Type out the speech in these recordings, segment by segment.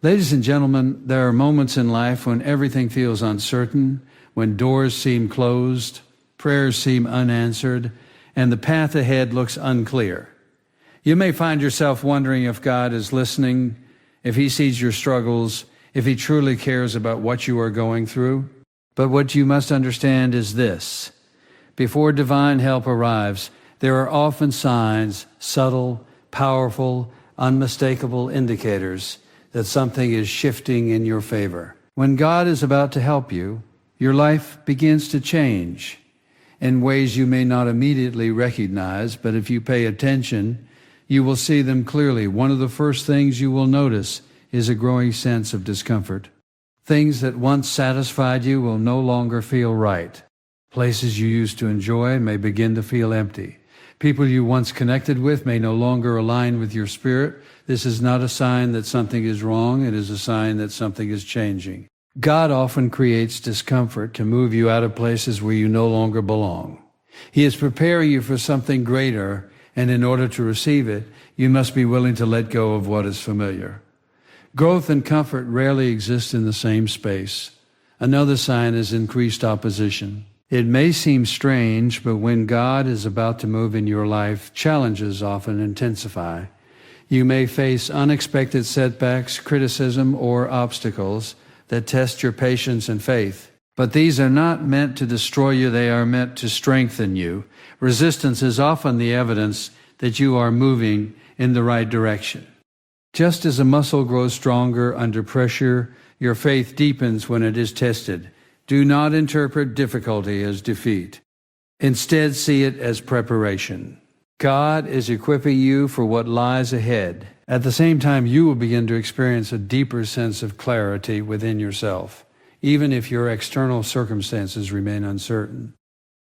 Ladies and gentlemen, there are moments in life when everything feels uncertain, when doors seem closed, prayers seem unanswered, and the path ahead looks unclear. You may find yourself wondering if God is listening, if He sees your struggles, if He truly cares about what you are going through. But what you must understand is this: before divine help arrives, there are often signs, subtle, powerful, unmistakable indicators that something is shifting in your favor. When God is about to help you, your life begins to change in ways you may not immediately recognize, but if you pay attention, you will see them clearly. One of the first things you will notice is a growing sense of discomfort. Things that once satisfied you will no longer feel right. Places you used to enjoy may begin to feel empty. People you once connected with may no longer align with your spirit. This is not a sign that something is wrong. It is a sign that something is changing. God often creates discomfort to move you out of places where you no longer belong. He is preparing you for something greater, and in order to receive it, you must be willing to let go of what is familiar. Growth and comfort rarely exist in the same space. Another sign is increased opposition. It may seem strange, but when God is about to move in your life, challenges often intensify. You may face unexpected setbacks, criticism, or obstacles that test your patience and faith. But these are not meant to destroy you, they are meant to strengthen you. Resistance is often the evidence that you are moving in the right direction. Just as a muscle grows stronger under pressure, your faith deepens when it is tested. Do not interpret difficulty as defeat. Instead, see it as preparation. God is equipping you for what lies ahead. At the same time, you will begin to experience a deeper sense of clarity within yourself, even if your external circumstances remain uncertain.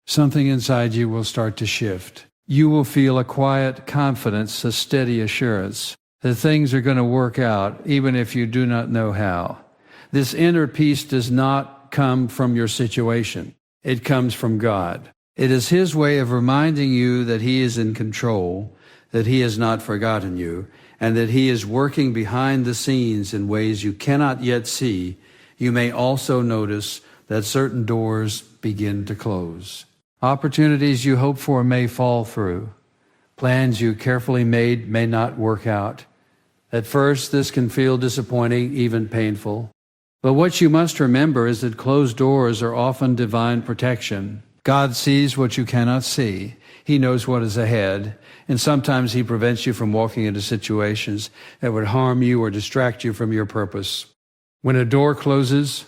Something inside you will start to shift. You will feel a quiet confidence, a steady assurance that things are going to work out, even if you do not know how. This inner peace does not come from your situation. It comes from God. It is His way of reminding you that He is in control, that He has not forgotten you, and that He is working behind the scenes in ways you cannot yet see. You may also notice that certain doors begin to close. Opportunities you hoped for may fall through. Plans you carefully made may not work out. At first, this can feel disappointing, even painful. But what you must remember is that closed doors are often divine protection. God sees what you cannot see. He knows what is ahead, and sometimes He prevents you from walking into situations that would harm you or distract you from your purpose. When a door closes,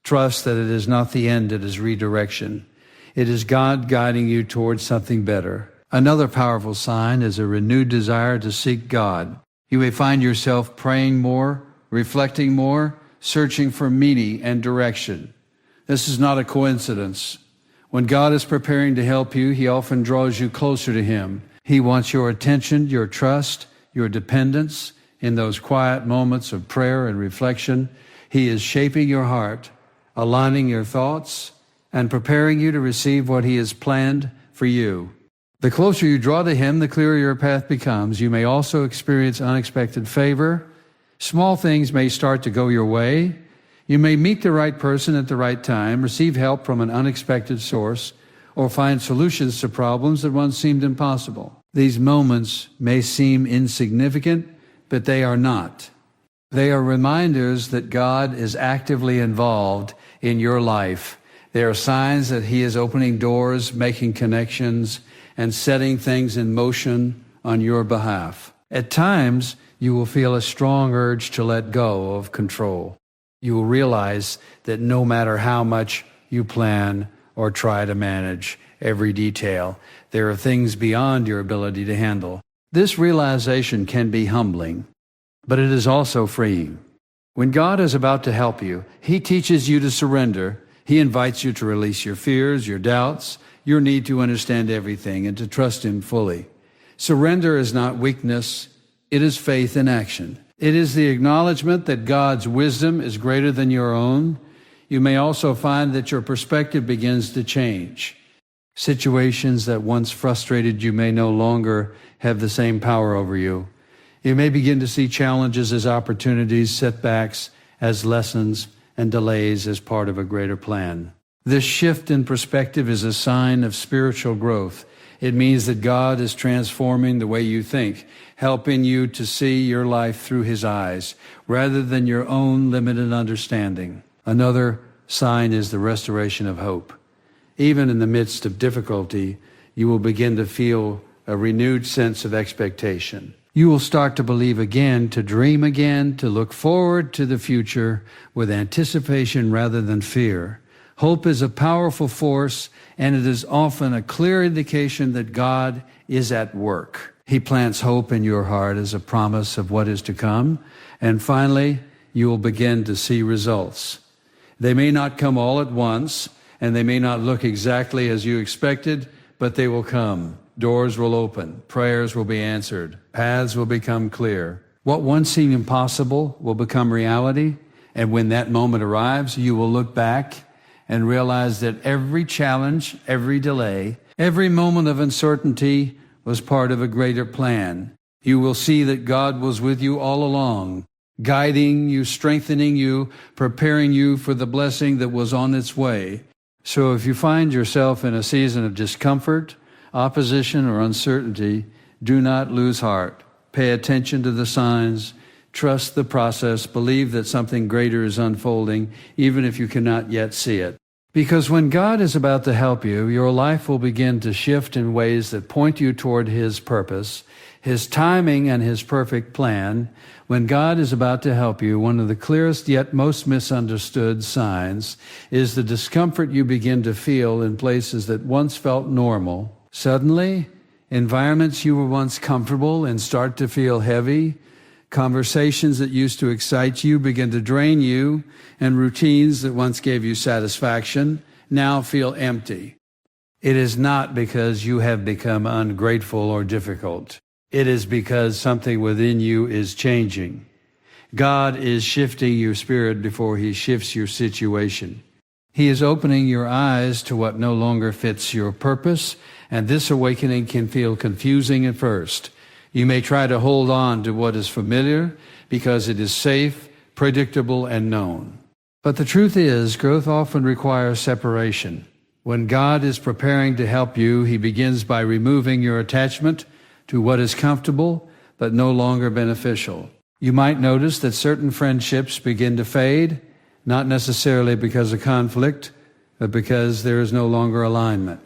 trust that it is not the end, it is redirection. It is God guiding you towards something better. Another powerful sign is a renewed desire to seek God. You may find yourself praying more, reflecting more, searching for meaning and direction. This is not a coincidence. When God is preparing to help you, He often draws you closer to Him. He wants your attention, your trust, your dependence in those quiet moments of prayer and reflection. He is shaping your heart, aligning your thoughts, and preparing you to receive what He has planned for you. The closer you draw to Him, the clearer your path becomes. You may also experience unexpected favor. Small things may start to go your way. You may meet the right person at the right time, receive help from an unexpected source, or find solutions to problems that once seemed impossible. These moments may seem insignificant, but they are not. They are reminders that God is actively involved in your life. They are signs that He is opening doors, making connections, and setting things in motion on your behalf. At times, you will feel a strong urge to let go of control. You will realize that no matter how much you plan or try to manage every detail, there are things beyond your ability to handle. This realization can be humbling, but it is also freeing. When God is about to help you, He teaches you to surrender. He invites you to release your fears, your doubts, your need to understand everything, and to trust Him fully. Surrender is not weakness. It is faith in action. It is the acknowledgement that God's wisdom is greater than your own. You may also find that your perspective begins to change. Situations that once frustrated you may no longer have the same power over you. You may begin to see challenges as opportunities, setbacks as lessons, and delays as part of a greater plan. This shift in perspective is a sign of spiritual growth. It means that God is transforming the way you think, helping you to see your life through His eyes, rather than your own limited understanding. Another sign is the restoration of hope. Even in the midst of difficulty, you will begin to feel a renewed sense of expectation. You will start to believe again, to dream again, to look forward to the future with anticipation rather than fear. Hope is a powerful force, and it is often a clear indication that God is at work. He plants hope in your heart as a promise of what is to come, and finally, you will begin to see results. They may not come all at once, and they may not look exactly as you expected, but they will come. Doors will open, prayers will be answered, paths will become clear. What once seemed impossible will become reality, and when that moment arrives, you will look back and realize that every challenge, every delay, every moment of uncertainty was part of a greater plan. You will see that God was with you all along, guiding you, strengthening you, preparing you for the blessing that was on its way. So if you find yourself in a season of discomfort, opposition, or uncertainty, do not lose heart. Pay attention to the signs. Trust the process. Believe that something greater is unfolding, even if you cannot yet see it. Because when God is about to help you, your life will begin to shift in ways that point you toward His purpose, His timing, and His perfect plan. When God is about to help you, one of the clearest yet most misunderstood signs is the discomfort you begin to feel in places that once felt normal. Suddenly, environments you were once comfortable in start to feel heavy. Conversations that used to excite you begin to drain you, and routines that once gave you satisfaction now feel empty. It is not because you have become ungrateful or difficult. It is because something within you is changing. God is shifting your spirit before He shifts your situation. He is opening your eyes to what no longer fits your purpose, and this awakening can feel confusing at first. You may try to hold on to what is familiar because it is safe, predictable, and known. But the truth is, growth often requires separation. When God is preparing to help you, He begins by removing your attachment to what is comfortable but no longer beneficial. You might notice that certain friendships begin to fade, not necessarily because of conflict, but because there is no longer alignment.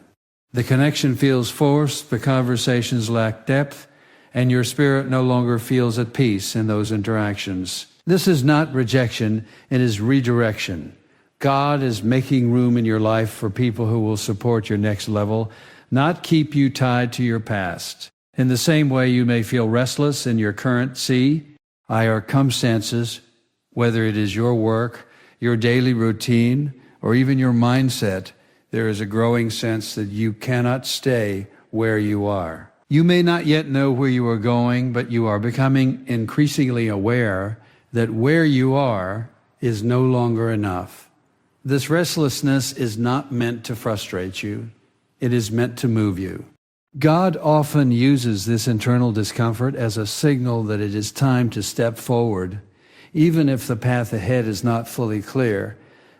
The connection feels forced, the conversations lack depth, and your spirit no longer feels at peace in those interactions. This is not rejection, it is redirection. God is making room in your life for people who will support your next level, not keep you tied to your past. In the same way you may feel restless in your current circumstances, whether it is your work, your daily routine, or even your mindset, there is a growing sense that you cannot stay where you are. You may not yet know where you are going, but you are becoming increasingly aware that where you are is no longer enough. This restlessness is not meant to frustrate you. It is meant to move you. God often uses this internal discomfort as a signal that it is time to step forward, even if the path ahead is not fully clear.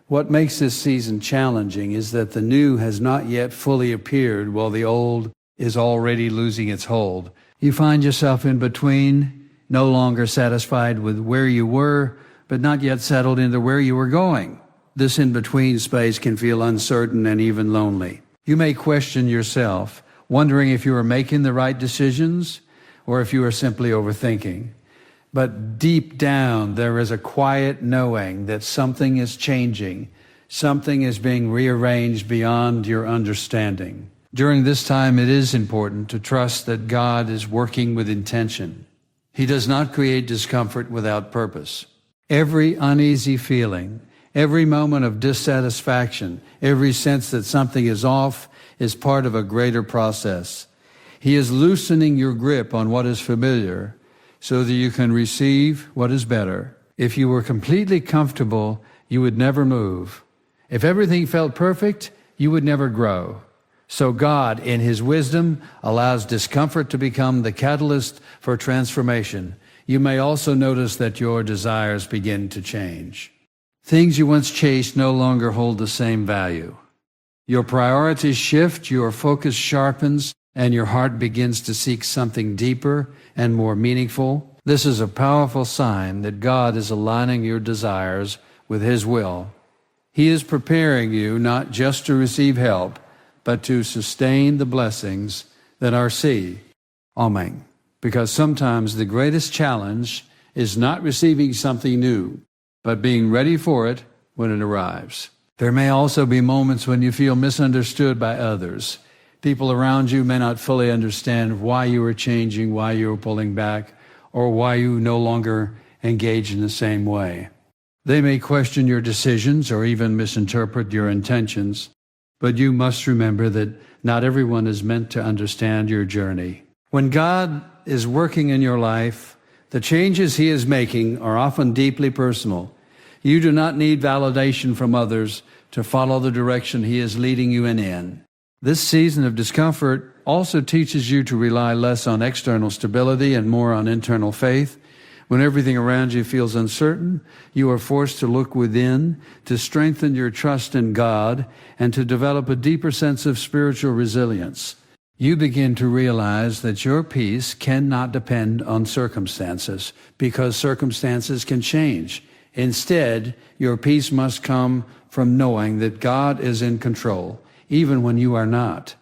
What makes this season challenging is that the new has not yet fully appeared while the old is already losing its hold. You find yourself in between, no longer satisfied with where you were, but not yet settled into where you were going. This in-between space can feel uncertain and even lonely. You may question yourself, wondering if you are making the right decisions or if you are simply overthinking. But deep down, there is a quiet knowing that something is changing. Something is being rearranged beyond your understanding. During this time, it is important to trust that God is working with intention. He does not create discomfort without purpose. Every uneasy feeling, every moment of dissatisfaction, every sense that something is off is part of a greater process. He is loosening your grip on what is familiar so that you can receive what is better. If you were completely comfortable, you would never move. If everything felt perfect, you would never grow. So God, in His wisdom, allows discomfort to become the catalyst for transformation. You may also notice that your desires begin to change. Things you once chased no longer hold the same value. Your priorities shift, your focus sharpens, and your heart begins to seek something deeper and more meaningful. This is a powerful sign that God is aligning your desires with His will. He is preparing you not just to receive help, but to sustain the blessings that are seen. Amen. Because sometimes the greatest challenge is not receiving something new, but being ready for it when it arrives. There may also be moments when you feel misunderstood by others. People around you may not fully understand why you are changing, why you are pulling back, or why you no longer engage in the same way. They may question your decisions or even misinterpret your intentions, but you must remember that not everyone is meant to understand your journey. When God is working in your life, the changes He is making are often deeply personal. You do not need validation from others to follow the direction He is leading you in. This season of discomfort also teaches you to rely less on external stability and more on internal faith. When everything around you feels uncertain, you are forced to look within, to strengthen your trust in God, and to develop a deeper sense of spiritual resilience. You begin to realize that your peace cannot depend on circumstances, because circumstances can change. Instead, your peace must come from knowing that God is in control, even when you are not.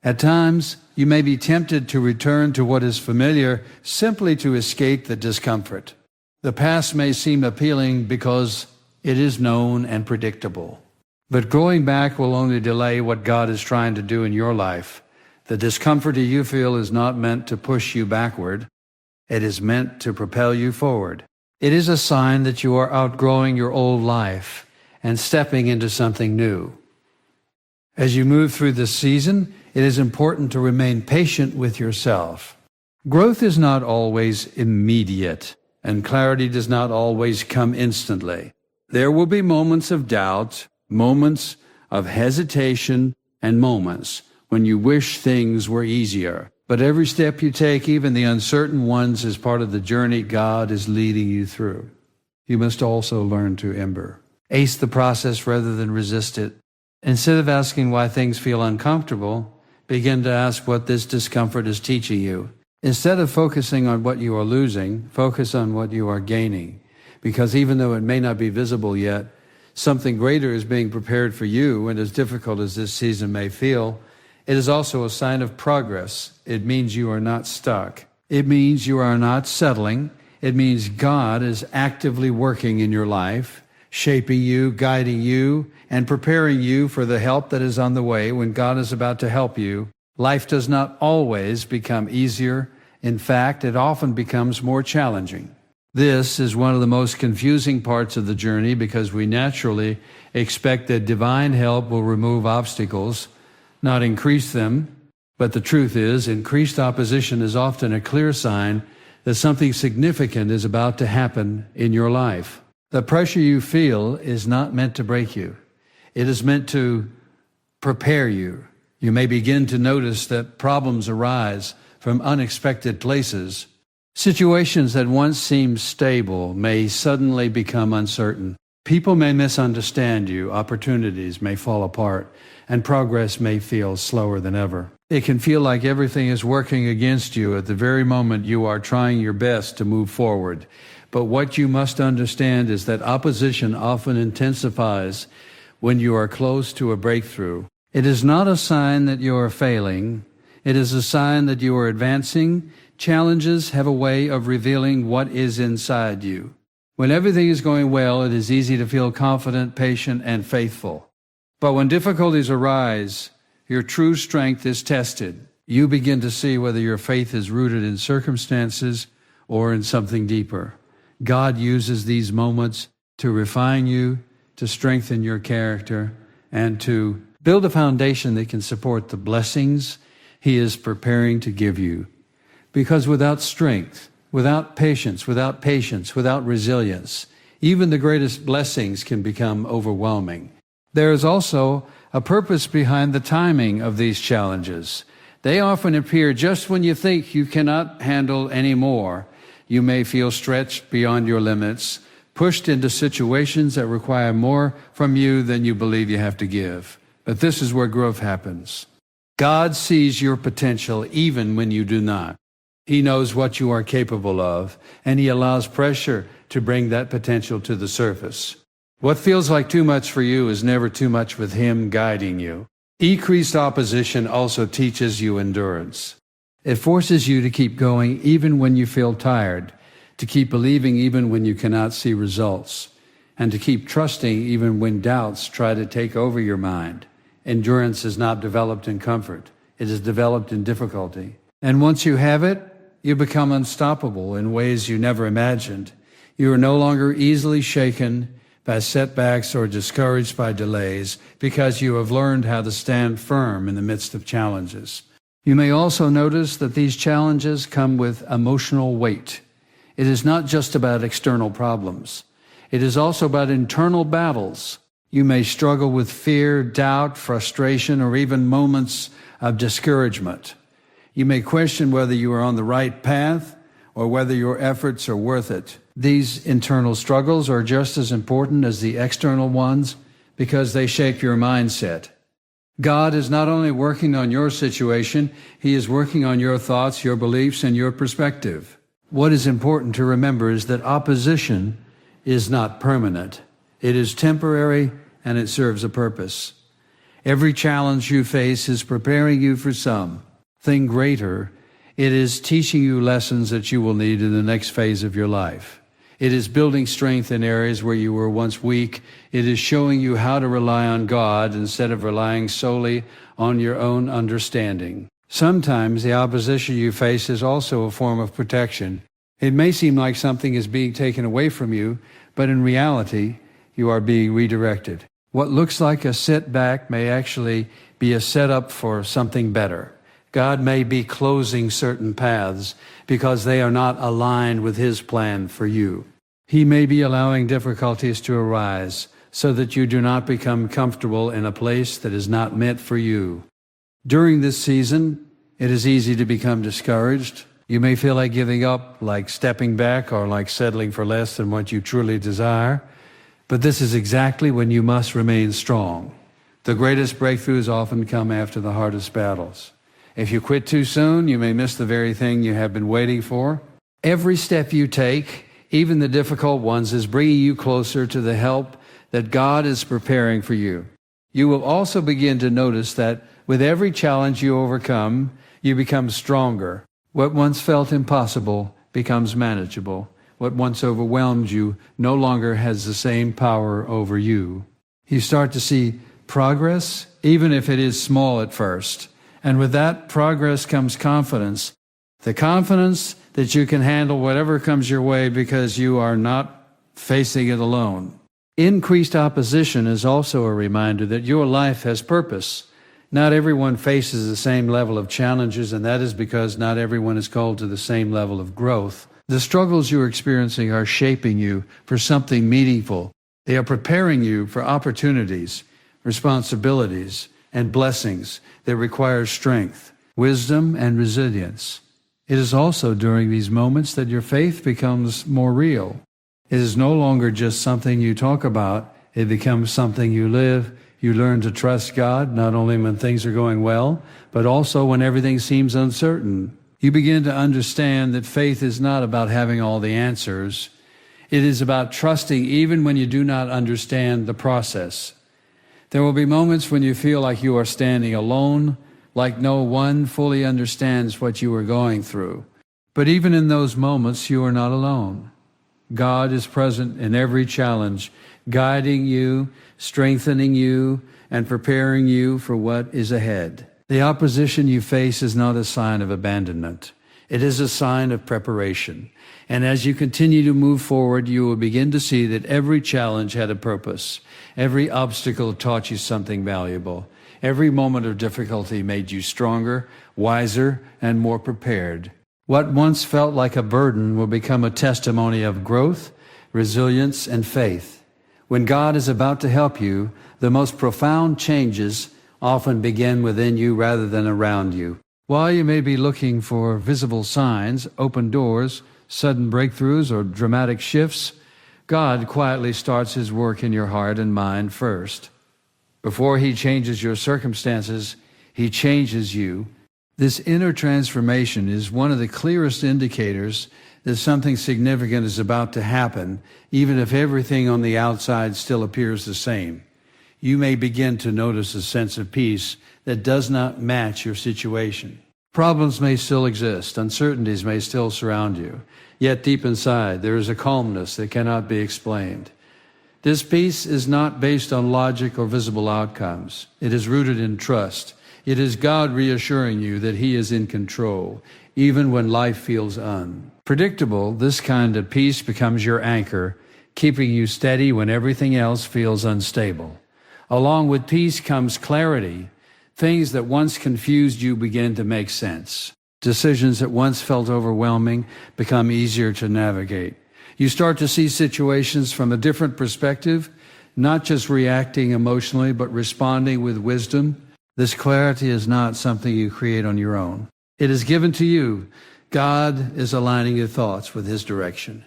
At times, you may be tempted to return to what is familiar simply to escape the discomfort. The past may seem appealing because it is known and predictable. But going back will only delay what God is trying to do in your life. The discomfort you feel is not meant to push you backward. It is meant to propel you forward. It is a sign that you are outgrowing your old life and stepping into something new. As you move through this season, it is important to remain patient with yourself. Growth is not always immediate, and clarity does not always come instantly. There will be moments of doubt, moments of hesitation, and moments when you wish things were easier. But every step you take, even the uncertain ones, is part of the journey God is leading you through. You must also learn to ace the process rather than resist it. Instead of asking why things feel uncomfortable, begin to ask what this discomfort is teaching you. Instead of focusing on what you are losing, focus on what you are gaining. Because even though it may not be visible yet, something greater is being prepared for you, and as difficult as this season may feel, it is also a sign of progress. It means you are not stuck. It means you are not settling. It means God is actively working in your life, shaping you, guiding you, and preparing you for the help that is on the way when God is about to help you. Life does not always become easier. In fact, it often becomes more challenging. This is one of the most confusing parts of the journey because we naturally expect that divine help will remove obstacles, not increase them. But the truth is, increased opposition is often a clear sign that something significant is about to happen in your life. The pressure you feel is not meant to break you. It is meant to prepare you. You may begin to notice that problems arise from unexpected places. Situations that once seemed stable may suddenly become uncertain. People may misunderstand you, opportunities may fall apart, and progress may feel slower than ever. It can feel like everything is working against you at the very moment you are trying your best to move forward. But what you must understand is that opposition often intensifies when you are close to a breakthrough. It is not a sign that you are failing. It is a sign that you are advancing. Challenges have a way of revealing what is inside you. When everything is going well, it is easy to feel confident, patient, and faithful. But when difficulties arise, your true strength is tested. You begin to see whether your faith is rooted in circumstances or in something deeper. God uses these moments to refine you, to strengthen your character, and to build a foundation that can support the blessings He is preparing to give you. Because without strength, without patience, without resilience, even the greatest blessings can become overwhelming. There is also a purpose behind the timing of these challenges. They often appear just when you think you cannot handle any more, You may feel stretched beyond your limits, pushed into situations that require more from you than you believe you have to give. But this is where growth happens. God sees your potential even when you do not. He knows what you are capable of, and He allows pressure to bring that potential to the surface. What feels like too much for you is never too much with Him guiding you. Decreased opposition also teaches you endurance. It forces you to keep going even when you feel tired, to keep believing even when you cannot see results, and to keep trusting even when doubts try to take over your mind. Endurance is not developed in comfort. It is developed in difficulty. And once you have it, you become unstoppable in ways you never imagined. You are no longer easily shaken by setbacks or discouraged by delays because you have learned how to stand firm in the midst of challenges. You may also notice that these challenges come with emotional weight. It is not just about external problems. It is also about internal battles. You may struggle with fear, doubt, frustration, or even moments of discouragement. You may question whether you are on the right path or whether your efforts are worth it. These internal struggles are just as important as the external ones because they shape your mindset. God is not only working on your situation, He is working on your thoughts, your beliefs, and your perspective. What is important to remember is that opposition is not permanent. It is temporary and it serves a purpose. Every challenge you face is preparing you for something greater. It is teaching you lessons that you will need in the next phase of your life. It is building strength in areas where you were once weak. It is showing you how to rely on God instead of relying solely on your own understanding. Sometimes the opposition you face is also a form of protection. It may seem like something is being taken away from you, but in reality, you are being redirected. What looks like a setback may actually be a setup for something better. God may be closing certain paths because they are not aligned with His plan for you. He may be allowing difficulties to arise so that you do not become comfortable in a place that is not meant for you. During this season, it is easy to become discouraged. You may feel like giving up, like stepping back, or like settling for less than what you truly desire. But this is exactly when you must remain strong. The greatest breakthroughs often come after the hardest battles. If you quit too soon, you may miss the very thing you have been waiting for. Every step you take, even the difficult ones, is bringing you closer to the help that God is preparing for you. You will also begin to notice that with every challenge you overcome, you become stronger. What once felt impossible becomes manageable. What once overwhelmed you no longer has the same power over you. You start to see progress, even if it is small at first. And with that progress comes confidence. The confidence that you can handle whatever comes your way because you are not facing it alone. Increased opposition is also a reminder that your life has purpose. Not everyone faces the same level of challenges, and that is because not everyone is called to the same level of growth. The struggles you are experiencing are shaping you for something meaningful. They are preparing you for opportunities, responsibilities, and blessings that require strength, wisdom, and resilience. It is also during these moments that your faith becomes more real. It is no longer just something you talk about. It becomes something you live. You learn to trust God, not only when things are going well, but also when everything seems uncertain. You begin to understand that faith is not about having all the answers. It is about trusting even when you do not understand the process. There will be moments when you feel like you are standing alone, like no one fully understands what you are going through. But even in those moments, you are not alone. God is present in every challenge, guiding you, strengthening you, and preparing you for what is ahead. The opposition you face is not a sign of abandonment. It is a sign of preparation. And as you continue to move forward, you will begin to see that every challenge had a purpose. Every obstacle taught you something valuable. Every moment of difficulty made you stronger, wiser, and more prepared. What once felt like a burden will become a testimony of growth, resilience, and faith. When God is about to help you, the most profound changes often begin within you rather than around you. While you may be looking for visible signs, open doors, sudden breakthroughs, or dramatic shifts, God quietly starts his work in your heart and mind first. Before he changes your circumstances, he changes you. This inner transformation is one of the clearest indicators that something significant is about to happen, even if everything on the outside still appears the same. You may begin to notice a sense of peace that does not match your situation. Problems may still exist, uncertainties may still surround you, yet deep inside there is a calmness that cannot be explained. This peace is not based on logic or visible outcomes. It is rooted in trust. It is God reassuring you that he is in control, even when life feels unpredictable. This kind of peace becomes your anchor, keeping you steady when everything else feels unstable. Along with peace comes clarity. Things that once confused you begin to make sense. Decisions that once felt overwhelming become easier to navigate. You start to see situations from a different perspective, not just reacting emotionally, but responding with wisdom. This clarity is not something you create on your own. It is given to you. God is aligning your thoughts with his direction,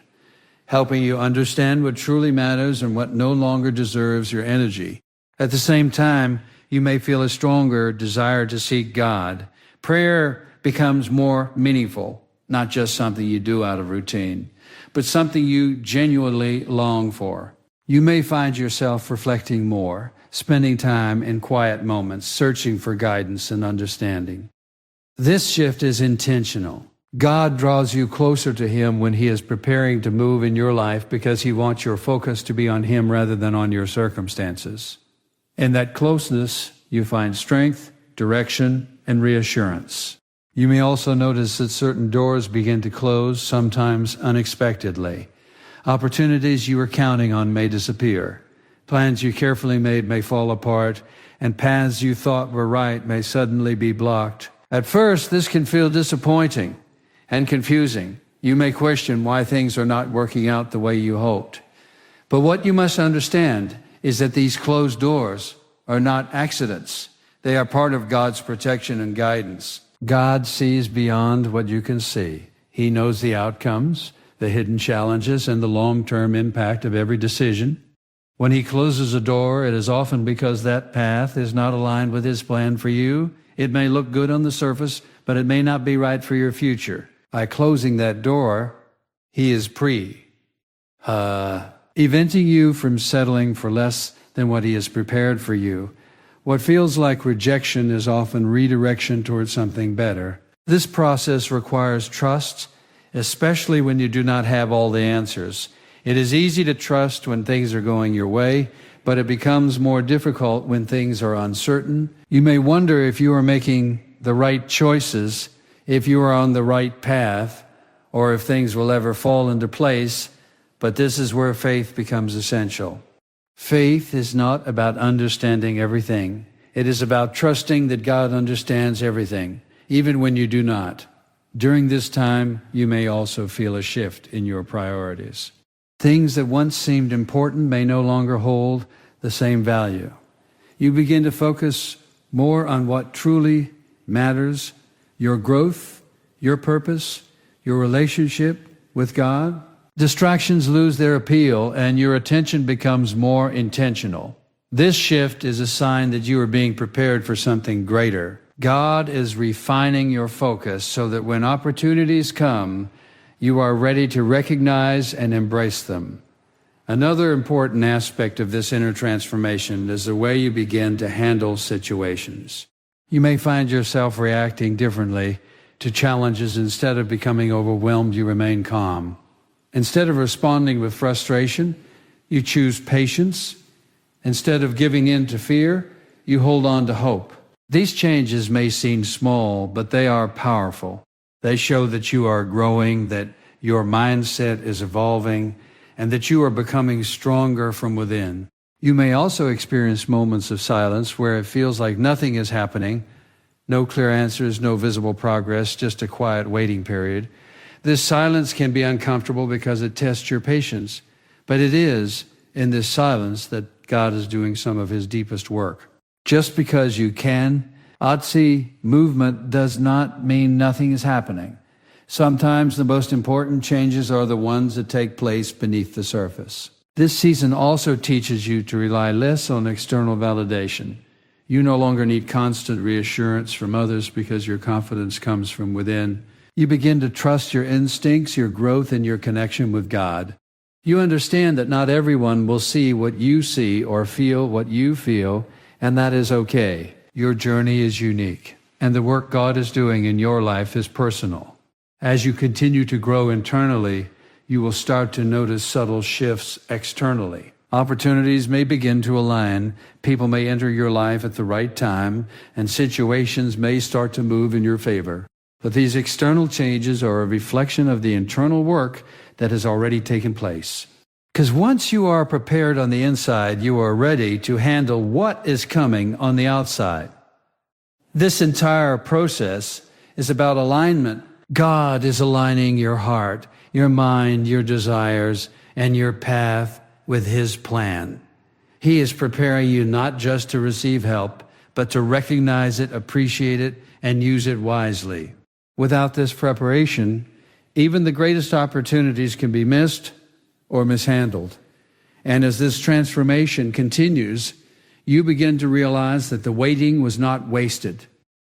helping you understand what truly matters and what no longer deserves your energy. At the same time, you may feel a stronger desire to seek God. Prayer becomes more meaningful, not just something you do out of routine, but something you genuinely long for. You may find yourself reflecting more, spending time in quiet moments, searching for guidance and understanding. This shift is intentional. God draws you closer to him when he is preparing to move in your life because he wants your focus to be on him rather than on your circumstances. In that closeness, you find strength, direction, and reassurance. You may also notice that certain doors begin to close, sometimes unexpectedly. Opportunities you were counting on may disappear. Plans you carefully made may fall apart, and paths you thought were right may suddenly be blocked. At first, this can feel disappointing and confusing. You may question why things are not working out the way you hoped. But what you must understand is that these closed doors are not accidents. They are part of God's protection and guidance. God sees beyond what you can see. He knows the outcomes, the hidden challenges, and the long-term impact of every decision. When he closes a door, it is often because that path is not aligned with his plan for you. It may look good on the surface, but it may not be right for your future. By closing that door, he is preventing you from settling for less than what he has prepared for you. What feels like rejection is often redirection towards something better. This process requires trust, especially when you do not have all the answers. It is easy to trust when things are going your way, but it becomes more difficult when things are uncertain. You may wonder if you are making the right choices, if you are on the right path, or if things will ever fall into place, but this is where faith becomes essential. Faith is not about understanding everything. It is about trusting that God understands everything, even when you do not. During this time, you may also feel a shift in your priorities. Things that once seemed important may no longer hold the same value. You begin to focus more on what truly matters, your growth, your purpose, your relationship with God. Distractions lose their appeal and your attention becomes more intentional. This shift is a sign that you are being prepared for something greater. God is refining your focus so that when opportunities come, you are ready to recognize and embrace them. Another important aspect of this inner transformation is the way you begin to handle situations. You may find yourself reacting differently to challenges. Instead of becoming overwhelmed, you remain calm. Instead of responding with frustration, you choose patience. Instead of giving in to fear, you hold on to hope. These changes may seem small, but they are powerful. They show that you are growing, that your mindset is evolving, and that you are becoming stronger from within. You may also experience moments of silence where it feels like nothing is happening, no clear answers, no visible progress, just a quiet waiting period. This silence can be uncomfortable because it tests your patience, but it is in this silence that God is doing some of his deepest work. Just because you can see movement does not mean nothing is happening. Sometimes the most important changes are the ones that take place beneath the surface. This season also teaches you to rely less on external validation. You no longer need constant reassurance from others because your confidence comes from within. You begin to trust your instincts, your growth, and your connection with God. You understand that not everyone will see what you see or feel what you feel, and that is okay. Your journey is unique, and the work God is doing in your life is personal. As you continue to grow internally, you will start to notice subtle shifts externally. Opportunities may begin to align, people may enter your life at the right time, and situations may start to move in your favor. But these external changes are a reflection of the internal work that has already taken place. Because once you are prepared on the inside, you are ready to handle what is coming on the outside. This entire process is about alignment. God is aligning your heart, your mind, your desires, and your path with His plan. He is preparing you not just to receive help, but to recognize it, appreciate it, and use it wisely. Without this preparation, even the greatest opportunities can be missed or mishandled. And as this transformation continues, you begin to realize that the waiting was not wasted.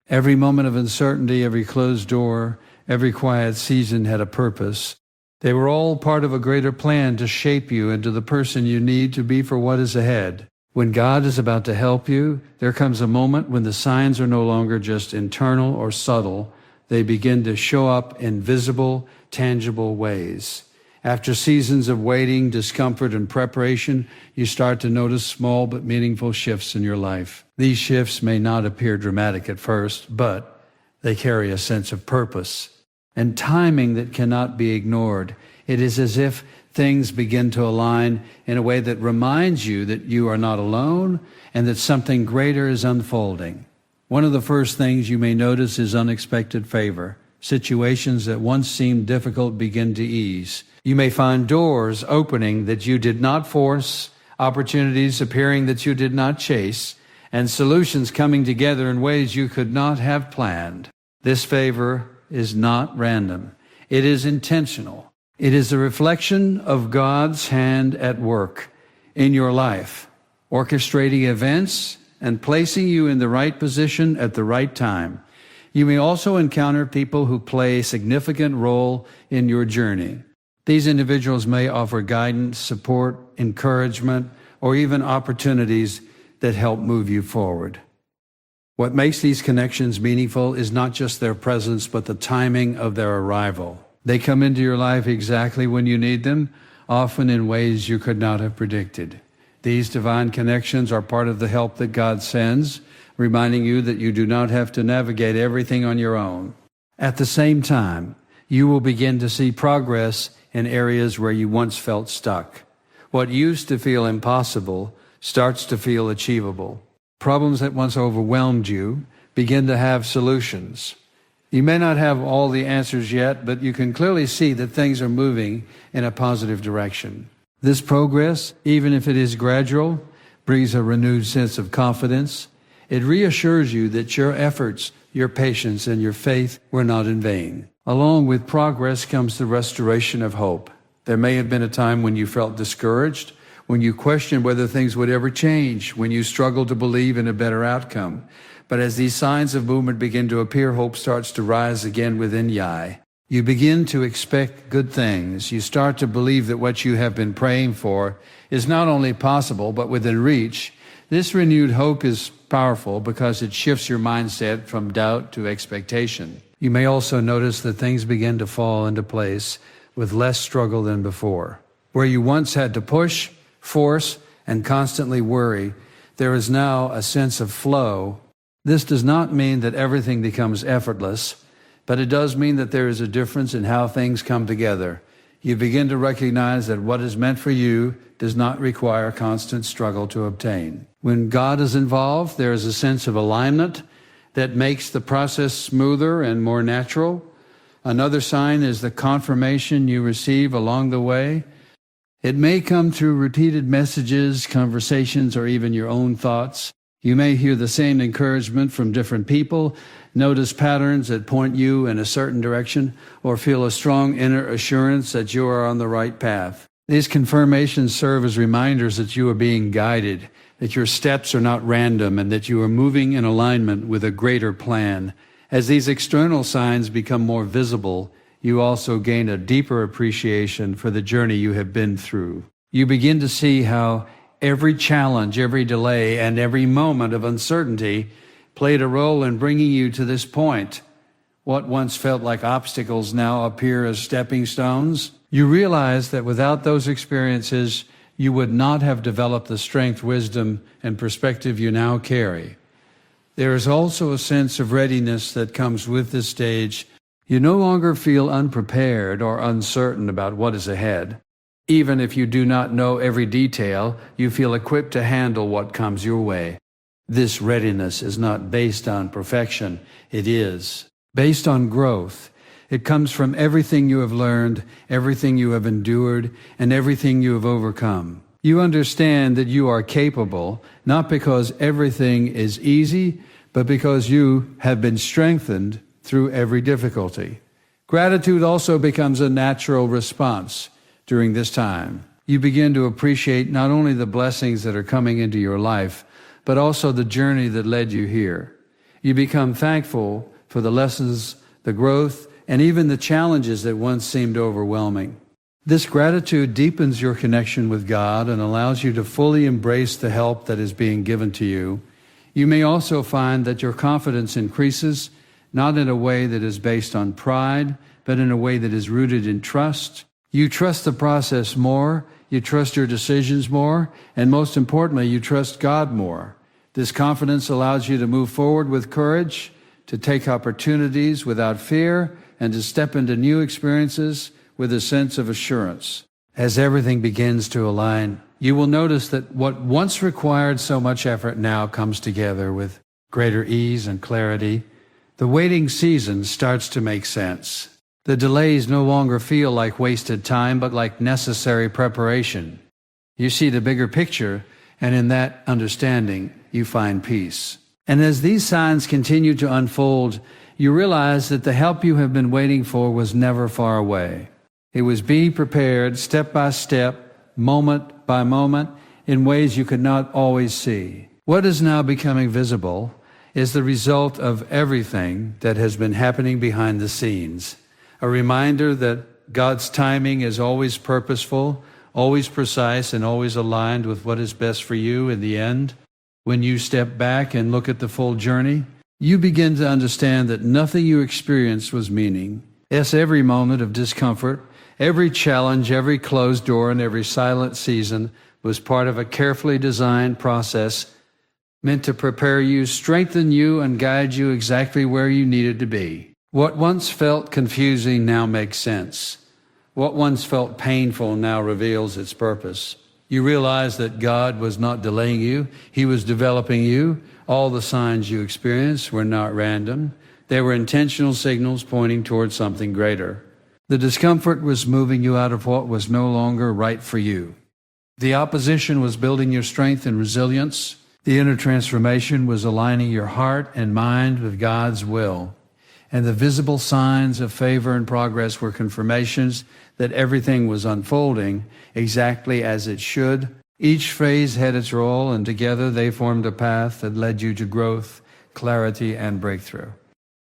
Every moment of uncertainty, every closed door, every quiet season had a purpose. They were all part of a greater plan to shape you into the person you need to be for what is ahead. When God is about to help you, there comes a moment when the signs are no longer just internal or subtle. They begin to show up in visible, tangible ways. After seasons of waiting, discomfort, and preparation, you start to notice small but meaningful shifts in your life. These shifts may not appear dramatic at first, but they carry a sense of purpose and timing that cannot be ignored. It is as if things begin to align in a way that reminds you that you are not alone and that something greater is unfolding. One of the first things you may notice is unexpected favor. Situations that once seemed difficult begin to ease. You may find doors opening that you did not force, opportunities appearing that you did not chase, and solutions coming together in ways you could not have planned. This favor is not random. It is intentional. It is a reflection of God's hand at work in your life, orchestrating events and placing you in the right position at the right time. You may also encounter people who play a significant role in your journey. These individuals may offer guidance, support, encouragement, or even opportunities that help move you forward. What makes these connections meaningful is not just their presence, but the timing of their arrival. They come into your life exactly when you need them, often in ways you could not have predicted. These divine connections are part of the help that God sends, reminding you that you do not have to navigate everything on your own. At the same time, you will begin to see progress in areas where you once felt stuck. What used to feel impossible starts to feel achievable. Problems that once overwhelmed you begin to have solutions. You may not have all the answers yet, but you can clearly see that things are moving in a positive direction. This progress, even if it is gradual, brings a renewed sense of confidence. It reassures you that your efforts, your patience, and your faith were not in vain. Along with progress comes the restoration of hope. There may have been a time when you felt discouraged, when you questioned whether things would ever change, when you struggled to believe in a better outcome. But as these signs of movement begin to appear, hope starts to rise again within you. You begin to expect good things. You start to believe that what you have been praying for is not only possible, but within reach. This renewed hope is powerful because it shifts your mindset from doubt to expectation. You may also notice that things begin to fall into place with less struggle than before. Where you once had to push, force, and constantly worry, there is now a sense of flow. This does not mean that everything becomes effortless, but it does mean that there is a difference in how things come together. You begin to recognize that what is meant for you does not require constant struggle to obtain. When God is involved, there is a sense of alignment that makes the process smoother and more natural. Another sign is the confirmation you receive along the way. It may come through repeated messages, conversations, or even your own thoughts. You may hear the same encouragement from different people, notice patterns that point you in a certain direction, or feel a strong inner assurance that you are on the right path. These confirmations serve as reminders that you are being guided, that your steps are not random, and that you are moving in alignment with a greater plan. As these external signs become more visible, you also gain a deeper appreciation for the journey you have been through. You begin to see how every challenge, every delay, and every moment of uncertainty played a role in bringing you to this point. What once felt like obstacles now appear as stepping stones. You realize that without those experiences, you would not have developed the strength, wisdom, and perspective you now carry. There is also a sense of readiness that comes with this stage. You no longer feel unprepared or uncertain about what is ahead. Even if you do not know every detail, you feel equipped to handle what comes your way. This readiness is not based on perfection. It is based on growth. It comes from everything you have learned, everything you have endured, and everything you have overcome. You understand that you are capable, not because everything is easy, but because you have been strengthened through every difficulty. Gratitude also becomes a natural response during this time. You begin to appreciate not only the blessings that are coming into your life, but also the journey that led you here. You become thankful for the lessons, the growth, and even the challenges that once seemed overwhelming. This gratitude deepens your connection with God and allows you to fully embrace the help that is being given to you. You may also find that your confidence increases, not in a way that is based on pride, but in a way that is rooted in trust. You trust the process more, you trust your decisions more, and most importantly, you trust God more. This confidence allows you to move forward with courage, to take opportunities without fear, and to step into new experiences with a sense of assurance. As everything begins to align, you will notice that what once required so much effort now comes together with greater ease and clarity. The waiting season starts to make sense. The delays no longer feel like wasted time, but like necessary preparation. You see the bigger picture, and in that understanding, you find peace. And as these signs continue to unfold, you realize that the help you have been waiting for was never far away. It was being prepared step by step, moment by moment, in ways you could not always see. What is now becoming visible is the result of everything that has been happening behind the scenes. A reminder that God's timing is always purposeful, always precise, and always aligned with what is best for you in the end. When you step back and look at the full journey, you begin to understand that nothing you experienced was meaning. Yes, every moment of discomfort, every challenge, every closed door, and every silent season was part of a carefully designed process meant to prepare you, strengthen you, and guide you exactly where you needed to be. What once felt confusing now makes sense. What once felt painful now reveals its purpose. You realize that God was not delaying you. He was developing you. All the signs you experienced were not random. They were intentional signals pointing towards something greater. The discomfort was moving you out of what was no longer right for you. The opposition was building your strength and resilience. The inner transformation was aligning your heart and mind with God's will. And the visible signs of favor and progress were confirmations that everything was unfolding exactly as it should. Each phase had its role, and together they formed a path that led you to growth, clarity, and breakthrough.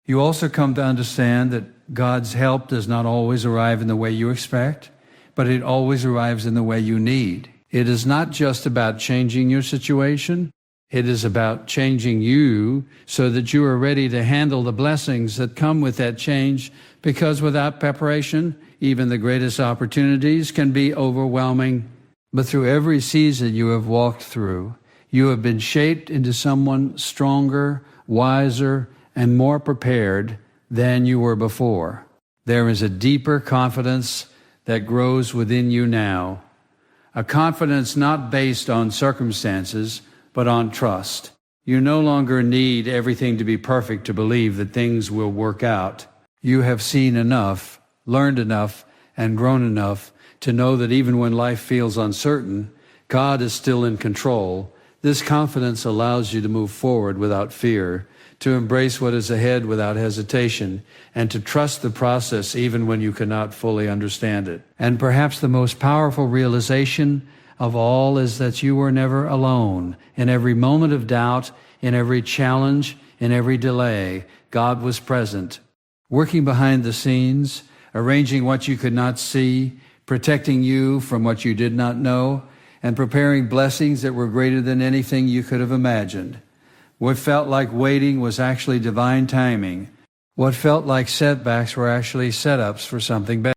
You also come to understand that God's help does not always arrive in the way you expect, but it always arrives in the way you need. It is not just about changing your situation. It is about changing you so that you are ready to handle the blessings that come with that change, because without preparation, even the greatest opportunities can be overwhelming. But through every season you have walked through, you have been shaped into someone stronger, wiser, and more prepared than you were before. There is a deeper confidence that grows within you now, a confidence not based on circumstances, but on trust. You no longer need everything to be perfect to believe that things will work out. You have seen enough, learned enough, and grown enough to know that even when life feels uncertain, God is still in control, This confidence allows you to move forward without fear, to embrace what is ahead without hesitation, and to trust the process even when you cannot fully understand it. And perhaps the most powerful realization of all is that you were never alone. In every moment of doubt, in every challenge, in every delay, God was present, working behind the scenes, arranging what you could not see, protecting you from what you did not know, and preparing blessings that were greater than anything you could have imagined. What felt like waiting was actually divine timing. What felt like setbacks were actually setups for something better.